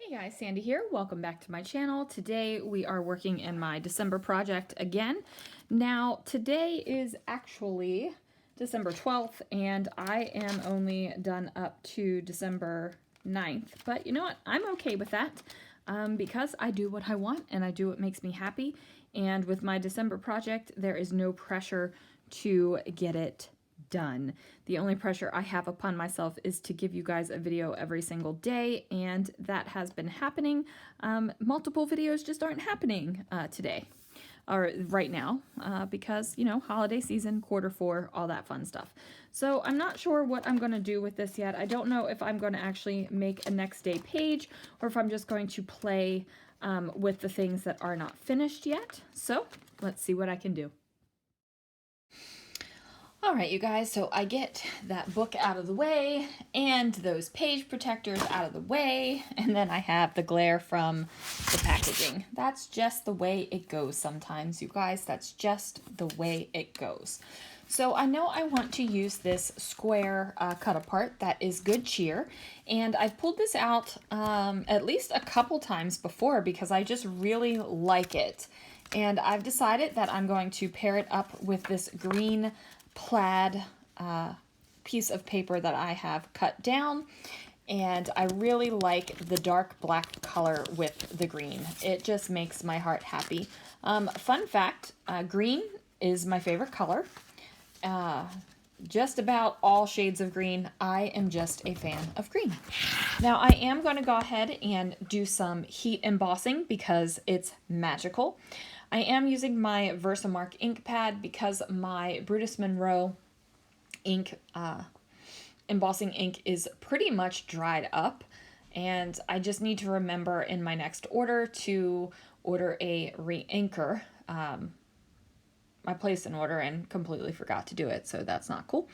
Hey guys, Sandy here. Welcome back to my channel. Today we are working in my December project again. Now today is actually December 12th and I am only done up to December 9th. But you know what? I'm okay with that because I do what I want and I do what makes me happy. And with my December project, there is no pressure to get it done. The only pressure I have upon myself is to give you guys a video every single day, and that has been happening. Multiple videos just aren't happening today or right now because, you know, holiday season, Q4, all that fun stuff. So I'm not sure what I'm going to do with this yet. I don't know if I'm going to actually make a next day page or if I'm just going to play with the things that are not finished yet. So let's see what I can do. All right, you guys, so I get that book out of the way and those page protectors out of the way, and then I have the glare from the packaging. That's just the way it goes sometimes, you guys. That's just the way it goes. So I know I want to use this square cut apart that is good cheer, and I've pulled this out at least a couple times before because I just really like it. And I've decided that I'm going to pair it up with this green plaid piece of paper that I have cut down, and I really like the dark black color with the green. It just makes my heart happy. Fun fact, green is my favorite color. Just about all shades of green. I am just a fan of green. Now I am going to go ahead and do some heat embossing because it's magical. I am using my Versamark ink pad because my Brutus Monroe ink, embossing ink is pretty much dried up. And I just need to remember in my next order to order a re-inker. I placed an order and completely forgot to do it, so that's not cool.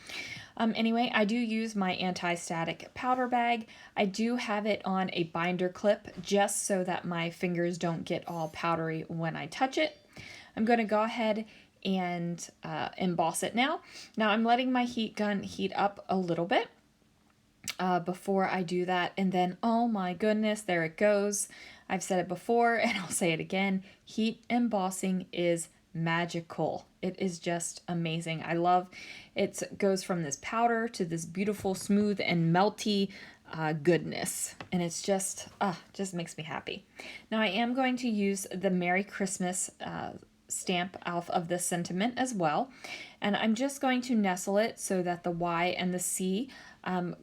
Anyway, I do use my anti-static powder bag. I do have it on a binder clip just so that my fingers don't get all powdery when I touch it. I'm going to go ahead and emboss it now. Now I'm letting my heat gun heat up a little bit before I do that, and then oh my goodness, there it goes. I've said it before and I'll say it again. Heat embossing is magical. It is just amazing. I love it. Goes from this powder to this beautiful smooth and melty goodness, and it's just makes me happy. Now I am going to use the Merry Christmas stamp off of this sentiment as well, and I'm just going to nestle it so that the Y and the C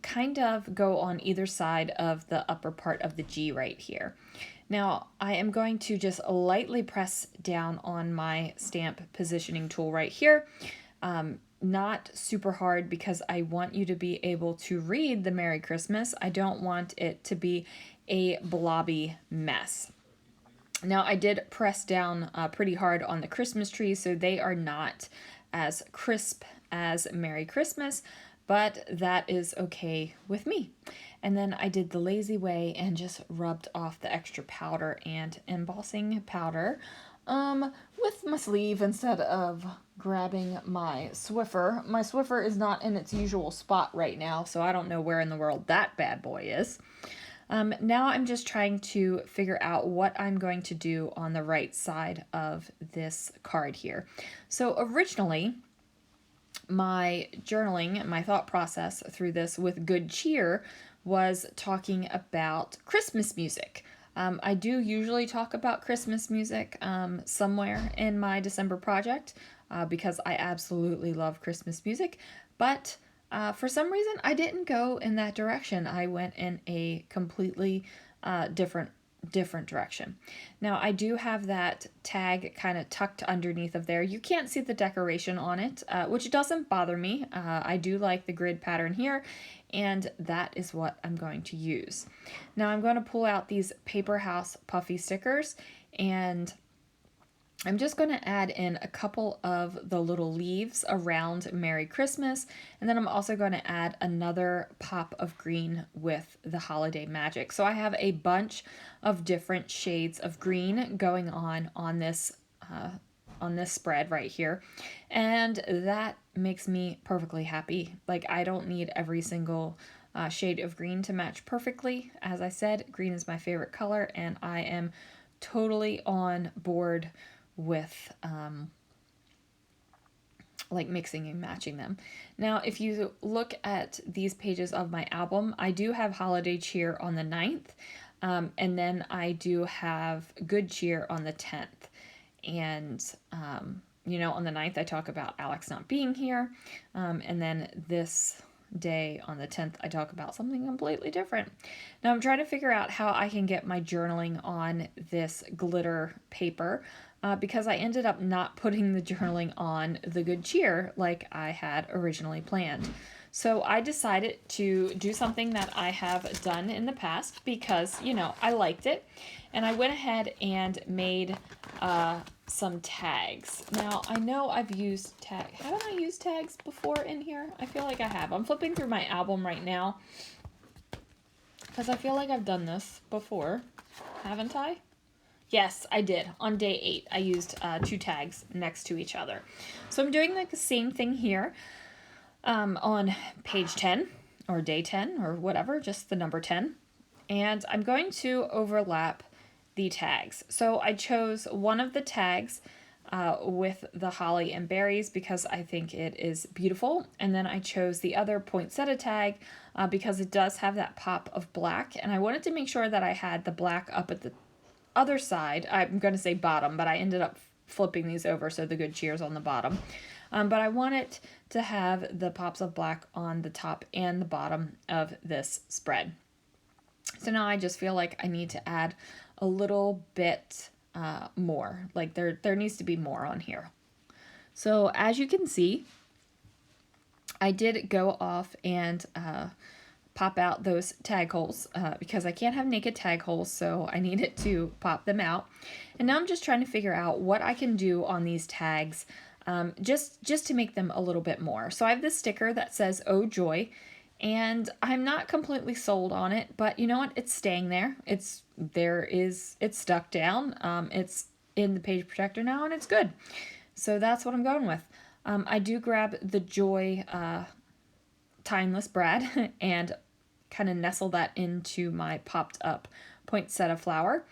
kind of go on either side of the upper part of the G right here. Now I am going to just lightly press down on my stamp positioning tool right here. Not super hard because I want you to be able to read the Merry Christmas. I don't want it to be a blobby mess. Now I did press down pretty hard on the Christmas trees, so they are not as crisp as Merry Christmas, but that is okay with me. And then I did the lazy way and just rubbed off the extra powder and embossing powder with my sleeve instead of grabbing my Swiffer. My Swiffer is not in its usual spot right now, so I don't know where in the world that bad boy is. Now I'm just trying to figure out what I'm going to do on the right side of this card here. So originally, my journaling, my thought process through this with good cheer was talking about Christmas music. I do usually talk about Christmas music somewhere in my December project because I absolutely love Christmas music, but for some reason I didn't go in that direction. I went in a completely different direction. Now I do have that tag kind of tucked underneath of there. You can't see the decoration on it, which doesn't bother me. I do like the grid pattern here, and that is what I'm going to use. Now I'm going to pull out these Paper House puffy stickers, and I'm just going to add in a couple of the little leaves around Merry Christmas, and then I'm also going to add another pop of green with the holiday magic. So I have a bunch of different shades of green going on this spread right here, and that makes me perfectly happy. Like, I don't need every single shade of green to match perfectly. As I said, green is my favorite color, and I am totally on board with like mixing and matching them. Now, if you look at these pages of my album, I do have Holiday Cheer on the 9th, and then I do have Good Cheer on the 10th. And, on the 9th, I talk about Alex not being here, and then this day on the 10th, I talk about something completely different. Now, I'm trying to figure out how I can get my journaling on this glitter paper, because I ended up not putting the journaling on the Good Cheer like I had originally planned. So I decided to do something that I have done in the past because, I liked it. And I went ahead and made some tags. Now, I know I've used tags. Haven't I used tags before in here? I feel like I have. I'm flipping through my album right now because I feel like I've done this before. Haven't I? Yes, I did. On day 8, I used 2 tags next to each other. So I'm doing like the same thing here on page 10 or day 10 or whatever, just the number 10. And I'm going to overlap the tags. So I chose one of the tags with the holly and berries because I think it is beautiful. And then I chose the other poinsettia tag because it does have that pop of black. And I wanted to make sure that I had the black up at the other side. I'm going to say bottom, but I ended up flipping these over so the Good Cheer's on the bottom. But I want it to have the pops of black on the top and the bottom of this spread. So now I just feel like I need to add a little bit more. Like there needs to be more on here. So as you can see, I did go off and pop out those tag holes because I can't have naked tag holes, so I needed to pop them out. And now I'm just trying to figure out what I can do on these tags just to make them a little bit more. So I have this sticker that says "Oh Joy," and I'm not completely sold on it, but you know what? It's staying there. It's stuck down. It's in the page protector now, and it's good. So that's what I'm going with. I do grab the Joy Timeless Brad and kind of nestle that into my popped up poinsettia flower.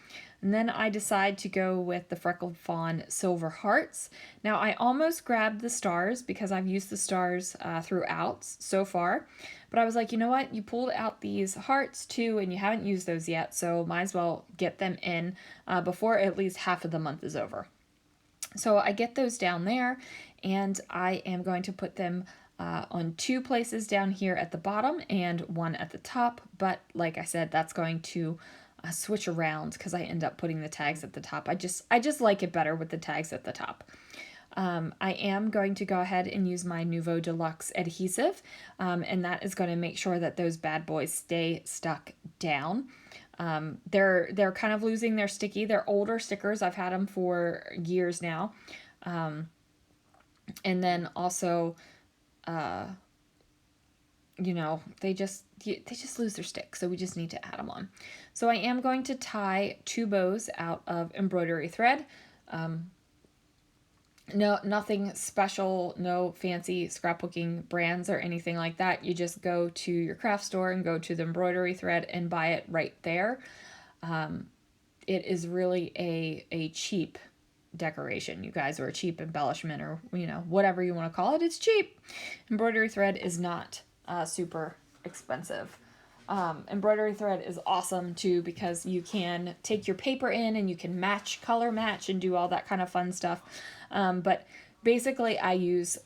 And then I decide to go with the Freckled Fawn Silver Hearts. Now I almost grabbed the stars because I've used the stars throughout so far. But I was like, you know what? You pulled out these hearts too and you haven't used those yet. So might as well get them in before at least half of the month is over. So I get those down there and I am going to put them on 2 places down here at the bottom and 1 at the top. But like I said, that's going to switch around because I end up putting the tags at the top. I just like it better with the tags at the top. I am going to go ahead and use my Nouveau Deluxe adhesive, and that is going to make sure that those bad boys stay stuck down. They're kind of losing their sticky. They're older stickers. I've had them for years now. And then also, they just lose their stick, so we just need to add them on. So I am going to tie 2 bows out of embroidery thread. No, nothing special, no fancy scrapbooking brands or anything like that. You just go to your craft store and go to the embroidery thread and buy it right there. It is really a cheap decoration, you guys, or a cheap embellishment, or whatever you want to call it. It's cheap. Embroidery thread is not super expensive. Embroidery thread is awesome too because you can take your paper in and you can color match and do all that kind of fun stuff. But basically I use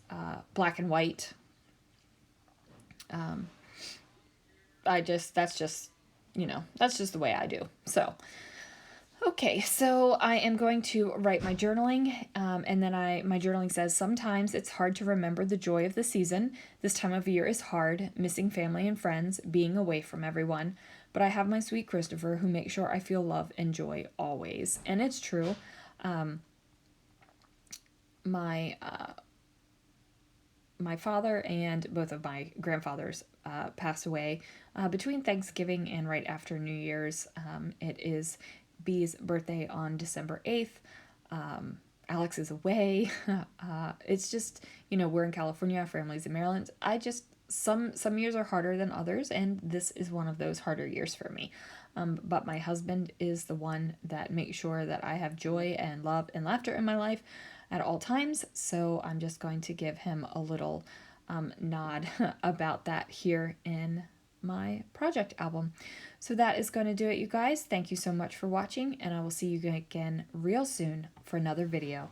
black and white. That's just the way I do. So okay, so I am going to write my journaling, and then my journaling says, sometimes it's hard to remember the joy of the season. This time of year is hard, missing family and friends, being away from everyone. But I have my sweet Christopher who makes sure I feel love and joy always. And it's true. My father and both of my grandfathers passed away between Thanksgiving and right after New Year's. It is B's birthday on December 8th. Alex is away. It's just, we're in California, our family's in Maryland. some years are harder than others, and this is one of those harder years for me. But my husband is the one that makes sure that I have joy and love and laughter in my life at all times. So I'm just going to give him a little nod about that here in my project album. So that is going to do it, you guys. Thank you so much for watching, and I will see you again real soon for another video.